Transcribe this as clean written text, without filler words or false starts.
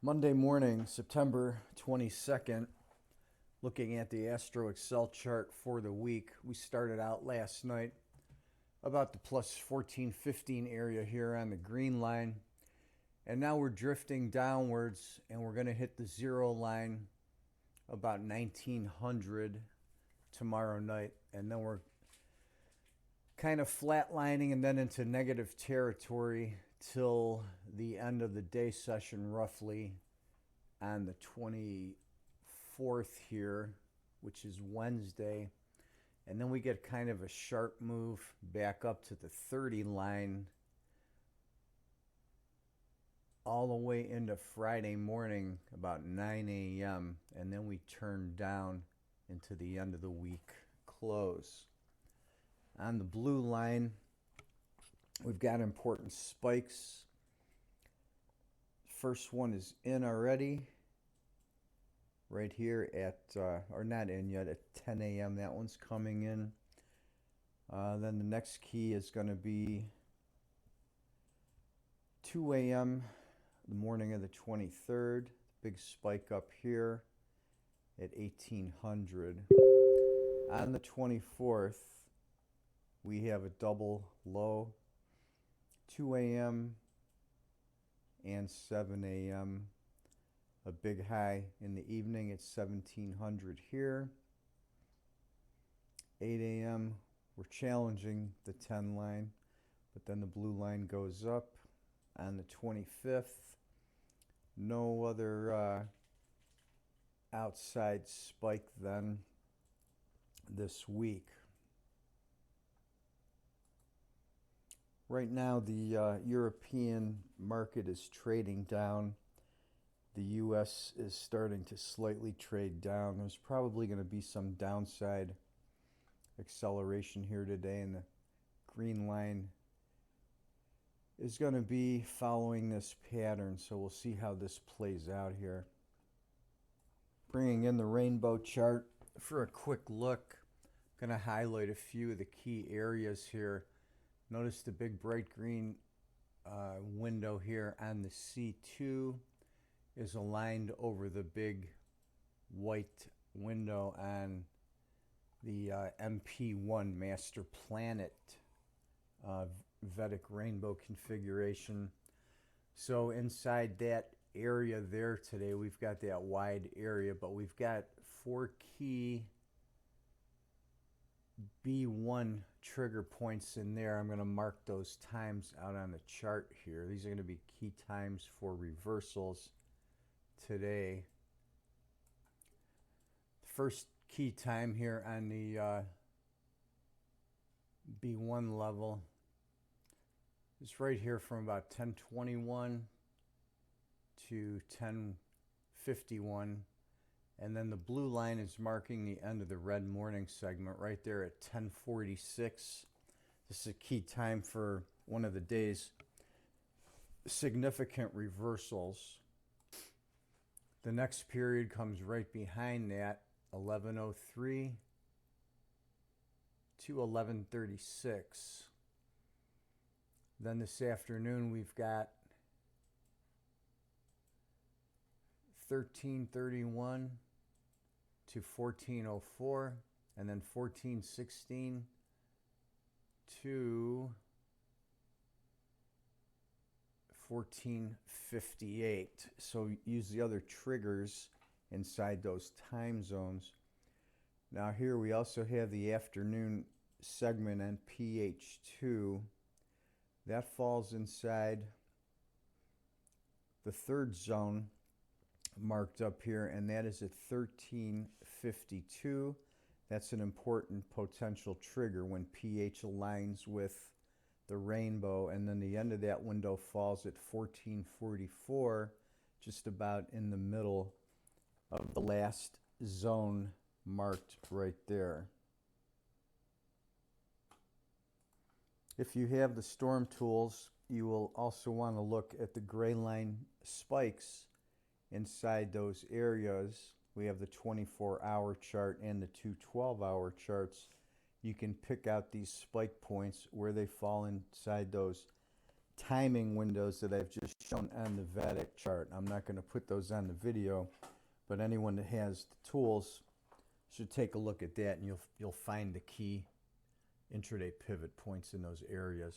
Monday morning, September 22nd, looking at the Astro Excel chart for the week. We started out last night about the plus 14, 15 area here on the green line. And now we're drifting downwards and we're going to hit the zero line about 1900 tomorrow night. And then we're kind of flatlining and then into negative territory till the end of the day session, roughly on the 24th here, which is Wednesday. And then we get kind of a sharp move back up to the 30 line all the way into Friday morning about 9 a.m. And then we turn down into the end of the week close. On the blue line, we've got important spikes. First one is in already, right here at, or not in yet, at 10 a.m. That one's coming in. Then the next key is going to be 2 a.m. the morning of the 23rd. Big spike up here at 1800. On the 24th, we have a double low, 2 a.m. and 7 a.m. A big high in the evening at 1700 here. 8 a.m. we're challenging the 10 line, but then the blue line goes up on the 25th. No other outside spike then this week. Right now, the European market is trading down. The U.S. is starting to slightly trade down. There's probably going to be some downside acceleration here today, and the green line is going to be following this pattern, so we'll see how this plays out here. Bringing in the rainbow chart for a quick look. I'm going to highlight a few of the key areas here. Notice the big bright green window here on the C2 is aligned over the big white window on the MP1 master planet vedic rainbow configuration. So inside that area there today, we've got that wide area, but we've got 4 key B1 trigger points in there. I'm going to mark those times out on the chart here. These are going to be key times for reversals today. First key time here on the B1 level is right here from about 1021 to 1051. And then the blue line is marking the end of the red morning segment right there at 1046. This is a key time for one of the day's significant reversals. The next period comes right behind that, 1103 to 1136. Then this afternoon we've got 1331 to 1404, and then 1416 to 1458. So use the other triggers inside those time zones. Now here we also have the afternoon segment on PH2. That falls inside the third zone marked up here, and that is at 1352. That's an important potential trigger when pH aligns with the rainbow, and then the end of that window falls at 1444, just about in the middle of the last zone marked right there. If you have the storm tools, you will also want to look at the gray line spikes inside those areas. We have the 24-hour chart and the 2 12-hour charts. You can pick out these spike points where they fall inside those timing windows that I've just shown on the vedic chart. I'm not going to put those on the video, but anyone that has the tools should take a look at that, and you'll find the key intraday pivot points in those areas.